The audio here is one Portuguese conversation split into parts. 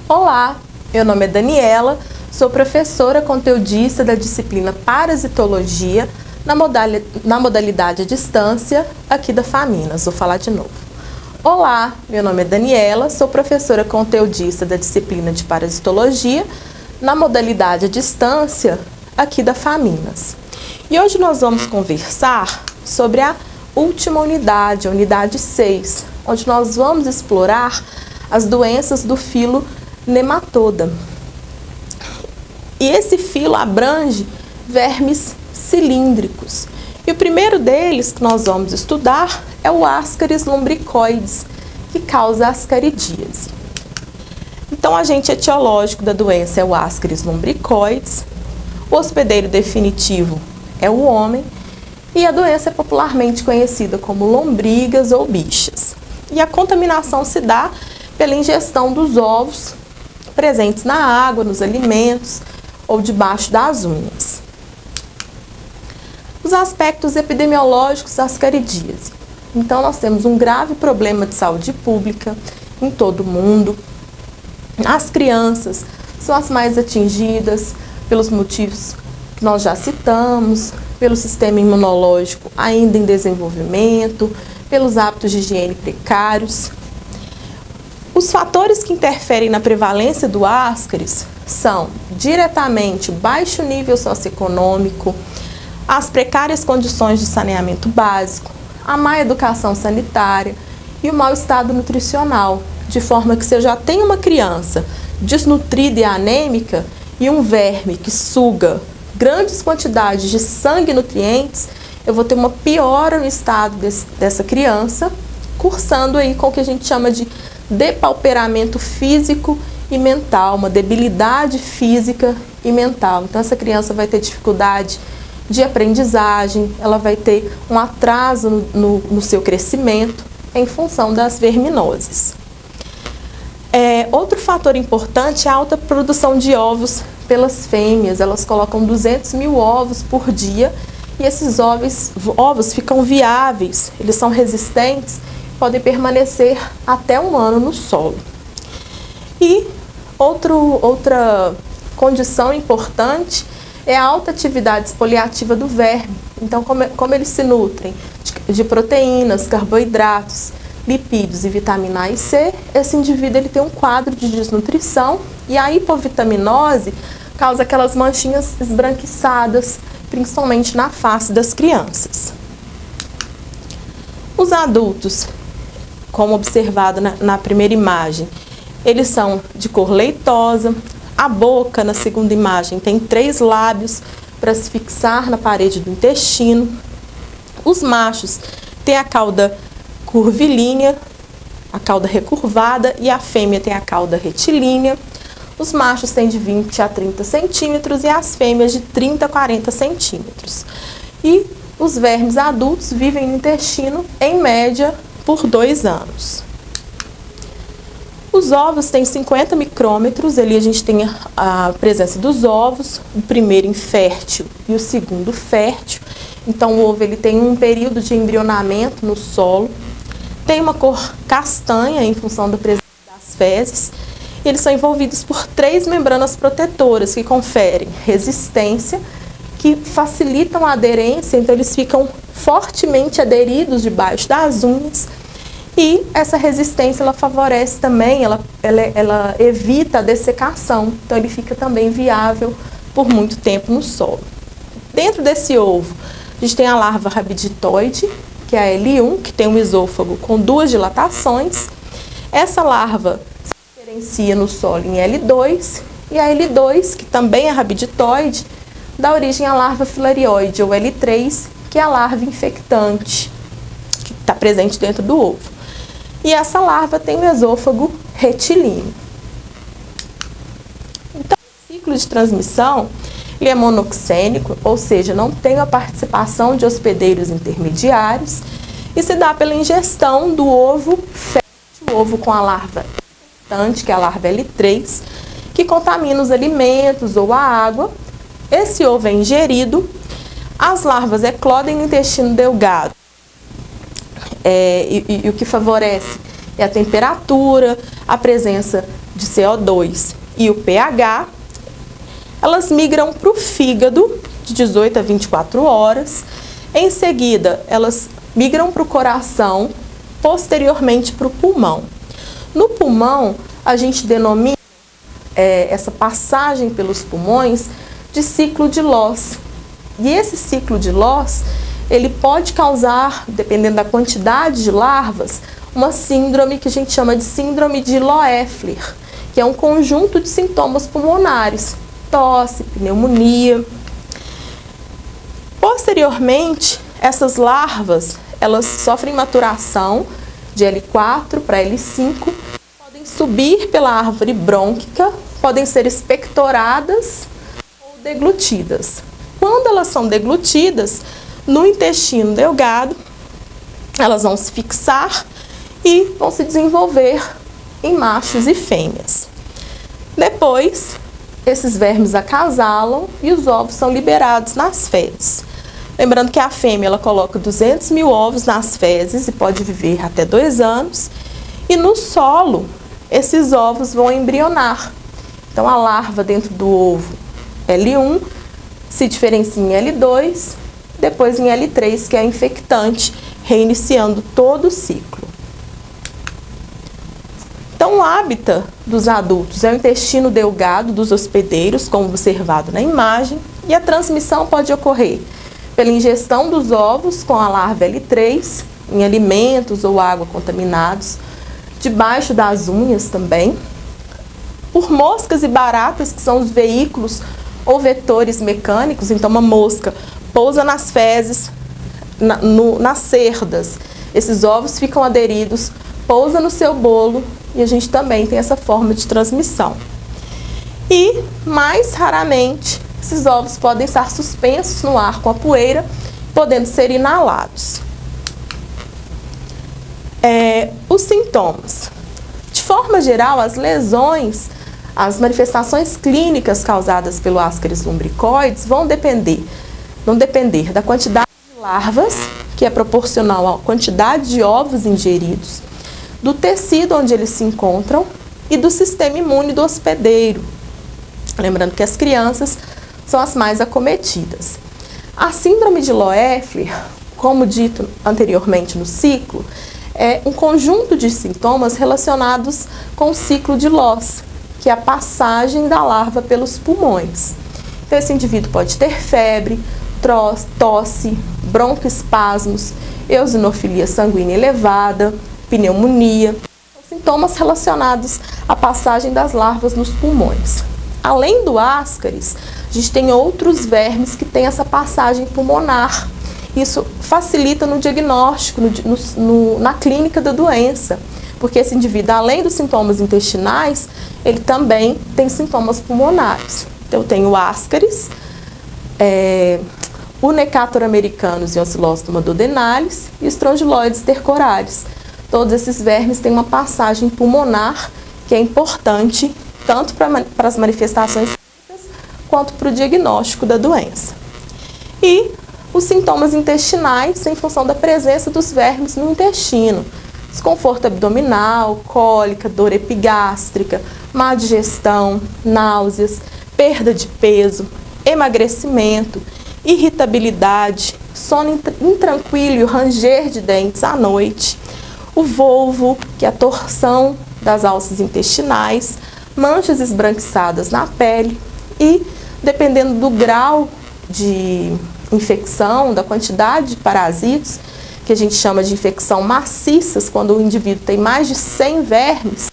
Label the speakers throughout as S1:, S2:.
S1: Olá, meu nome é Daniela, sou professora conteudista da disciplina Parasitologia na modalidade à distância aqui da Faminas. Vou falar de novo. Olá, meu nome é Daniela, sou professora conteudista da disciplina de Parasitologia na modalidade à distância aqui da Faminas. E hoje nós vamos conversar sobre a última unidade, a unidade 6, onde nós vamos explorar as doenças do filo Nematoda. E esse filo abrange vermes cilíndricos. E o primeiro deles que nós vamos estudar é o Ascaris lumbricoides, que causa ascaridíase. Então, o agente etiológico da doença é o Ascaris lumbricoides, o hospedeiro definitivo é o homem, e a doença é popularmente conhecida como lombrigas ou bichas. E a contaminação se dá pela ingestão dos ovos presentes na água, nos alimentos ou debaixo das unhas. Os aspectos epidemiológicos da ascaridíase. Então, nós temos um grave problema de saúde pública em todo o mundo. As crianças são as mais atingidas pelos motivos que nós já citamos, pelo sistema imunológico ainda em desenvolvimento, pelos hábitos de higiene precários. Os fatores que interferem na prevalência do Ascaris são diretamente o baixo nível socioeconômico, as precárias condições de saneamento básico, a má educação sanitária e o mau estado nutricional, de forma que se eu já tenho uma criança desnutrida e anêmica e um verme que suga grandes quantidades de sangue e nutrientes, eu vou ter uma piora no estado dessa criança, cursando aí com o que a gente chama de depauperamento físico e mental, uma debilidade física e mental. Então, essa criança vai ter dificuldade de aprendizagem, ela vai ter um atraso no seu crescimento em função das verminoses. Outro fator importante é a alta produção de ovos pelas fêmeas. Elas colocam 200 mil ovos por dia e esses ovos ficam viáveis, eles são resistentes, podem permanecer até 1 ano no solo. E outra condição importante é a alta atividade exfoliativa do verme. Então, como eles se nutrem de proteínas, carboidratos, lipídios e vitamina A e C, esse indivíduo ele tem um quadro de desnutrição e a hipovitaminose causa aquelas manchinhas esbranquiçadas, principalmente na face das crianças. Os adultos, como observado na primeira imagem, eles são de cor leitosa. A boca, na segunda imagem, tem 3 lábios para se fixar na parede do intestino. Os machos têm a cauda curvilínea, a cauda recurvada, e a fêmea tem a cauda retilínea. Os machos têm de 20 a 30 centímetros e as fêmeas de 30 a 40 centímetros. E os vermes adultos vivem no intestino, em média, por 2 anos. Os ovos têm 50 micrômetros, ali a gente tem a presença dos ovos, o primeiro infértil e o segundo fértil. Então, o ovo ele tem um período de embrionamento no solo, tem uma cor castanha em função da presença das fezes. Eles são envolvidos por 3 membranas protetoras que conferem resistência, que facilitam a aderência, então eles ficam fortemente aderidos debaixo das unhas. E essa resistência ela favorece também, ela evita a dessecação, então ele fica também viável por muito tempo no solo. Dentro desse ovo, a gente tem a larva rabiditoide, que é a L1, que tem um esôfago com 2 dilatações. Essa larva se diferencia no solo em L2, e a L2, que também é rabiditoide, dá origem à larva filarioide, ou L3, que é a larva infectante, que está presente dentro do ovo. E essa larva tem um esôfago retilíneo. Então, o ciclo de transmissão ele é monoxênico, ou seja, não tem a participação de hospedeiros intermediários, e se dá pela ingestão do ovo fértil, o ovo com a larva infectante, que é a larva L3, que contamina os alimentos ou a água. Esse ovo é ingerido, as larvas eclodem no intestino delgado. E o que favorece é a temperatura, a presença de CO2 e o pH, elas migram para o fígado de 18 a 24 horas. Em seguida, elas migram para o coração, posteriormente para o pulmão. No pulmão, a gente denomina essa passagem pelos pulmões de ciclo de Loss. E esse ciclo de Loss, ele pode causar, dependendo da quantidade de larvas, uma síndrome que a gente chama de síndrome de Loeffler, que é um conjunto de sintomas pulmonares, tosse, pneumonia. Posteriormente, essas larvas, elas sofrem maturação de L4 para L5, podem subir pela árvore brônquica, podem ser expectoradas ou deglutidas. Quando elas são deglutidas, no intestino delgado, elas vão se fixar e vão se desenvolver em machos e fêmeas. Depois, esses vermes acasalam e os ovos são liberados nas fezes. Lembrando que a fêmea ela coloca 200 mil ovos nas fezes e pode viver até 2 anos. E no solo, esses ovos vão embrionar. Então, a larva dentro do ovo L1 se diferencia em L2, depois em L3, que é a infectante, reiniciando todo o ciclo. Então, o hábitat dos adultos é o intestino delgado dos hospedeiros, como observado na imagem, e a transmissão pode ocorrer pela ingestão dos ovos com a larva L3, em alimentos ou água contaminados, debaixo das unhas também, por moscas e baratas, que são os veículos ou vetores mecânicos. Então, uma mosca pousa nas fezes, nas cerdas, esses ovos ficam aderidos, pousa no seu bolo e a gente também tem essa forma de transmissão. E, mais raramente, esses ovos podem estar suspensos no ar com a poeira, podendo ser inalados. Os sintomas. De forma geral, as lesões, as manifestações clínicas causadas pelo Ascaris lumbricoides vão depender da quantidade de larvas, que é proporcional à quantidade de ovos ingeridos, do tecido onde eles se encontram e do sistema imune do hospedeiro. Lembrando que as crianças são as mais acometidas. A síndrome de Loeffler, como dito anteriormente no ciclo, é um conjunto de sintomas relacionados com o ciclo de Loss, que é a passagem da larva pelos pulmões. Então, esse indivíduo pode ter febre, tosse, broncoespasmos, eosinofilia sanguínea elevada, pneumonia, sintomas relacionados à passagem das larvas nos pulmões. Além do Ascaris, a gente tem outros vermes que têm essa passagem pulmonar. Isso facilita no diagnóstico, na clínica da doença, porque esse indivíduo, além dos sintomas intestinais, ele também tem sintomas pulmonares. Então, eu tenho o Ascaris, o Necator americanus e Oscillostoma duodenalis e Strongyloides stercoralis. Todos esses vermes têm uma passagem pulmonar que é importante tanto para as manifestações clínicas quanto para o diagnóstico da doença. E os sintomas intestinais em função da presença dos vermes no intestino. Desconforto abdominal, cólica, dor epigástrica, má digestão, náuseas, perda de peso, emagrecimento, irritabilidade, sono intranquilo e o ranger de dentes à noite, o volvo, que é a torção das alças intestinais, manchas esbranquiçadas na pele e, dependendo do grau de infecção, da quantidade de parasitos, que a gente chama de infecção maciças, quando o indivíduo tem mais de 100 vermes,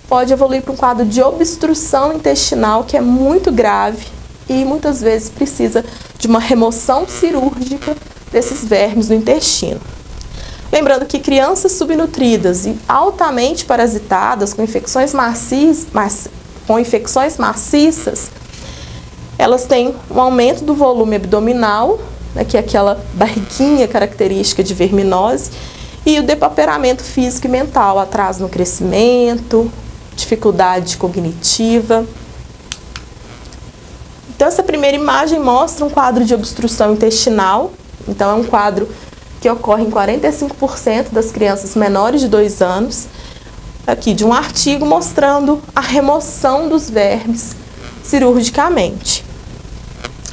S1: pode evoluir para um quadro de obstrução intestinal, que é muito grave e muitas vezes precisa de uma remoção cirúrgica desses vermes no intestino. Lembrando que crianças subnutridas e altamente parasitadas com infecções maciças, elas têm um aumento do volume abdominal, né, que é aquela barriguinha característica de verminose, e o depauperamento físico e mental, atraso no crescimento, dificuldade cognitiva. Então, essa primeira imagem mostra um quadro de obstrução intestinal. Então, é um quadro que ocorre em 45% das crianças menores de 2 anos. aqui de um artigo mostrando a remoção dos vermes cirurgicamente.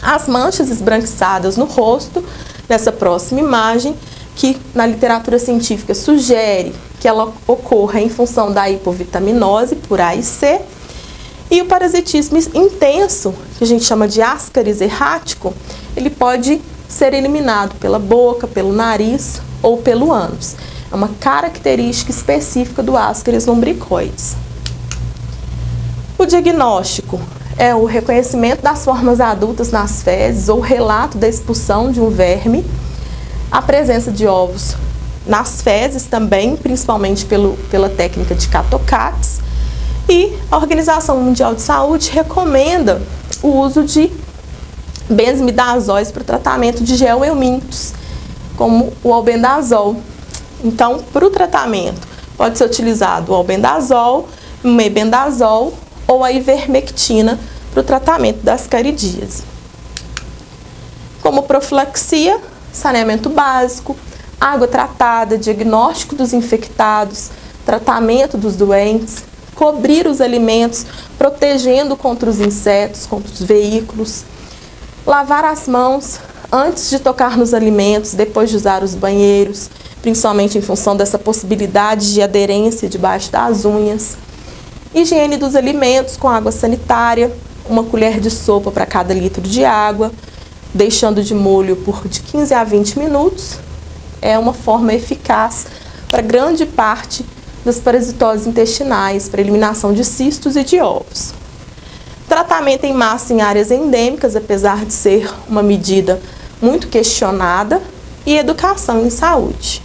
S1: As manchas esbranquiçadas no rosto, nessa próxima imagem, que na literatura científica sugere que ela ocorra em função da hipovitaminose por A e C, e o parasitismo intenso, que a gente chama de ascaris errático, ele pode ser eliminado pela boca, pelo nariz ou pelo ânus. É uma característica específica do ascaris lumbricoides. O diagnóstico é o reconhecimento das formas adultas nas fezes ou relato da expulsão de um verme, a presença de ovos nas fezes também, principalmente pela técnica de Catocax, e a Organização Mundial de Saúde recomenda o uso de benzimidazóis para o tratamento de geoelmintos, como o albendazol. Então, para o tratamento, pode ser utilizado o albendazol, o mebendazol ou a ivermectina para o tratamento da ascaridíase. Como profilaxia, saneamento básico, água tratada, diagnóstico dos infectados, tratamento dos doentes, cobrir os alimentos, protegendo contra os insetos, contra os veículos, lavar as mãos antes de tocar nos alimentos, depois de usar os banheiros, principalmente em função dessa possibilidade de aderência debaixo das unhas. Higiene dos alimentos com água sanitária, uma colher de sopa para cada litro de água, deixando de molho por de 15 a 20 minutos. É uma forma eficaz para grande parte das parasitoses intestinais, para eliminação de cistos e de ovos. Tratamento em massa em áreas endêmicas, apesar de ser uma medida muito questionada, e educação em saúde.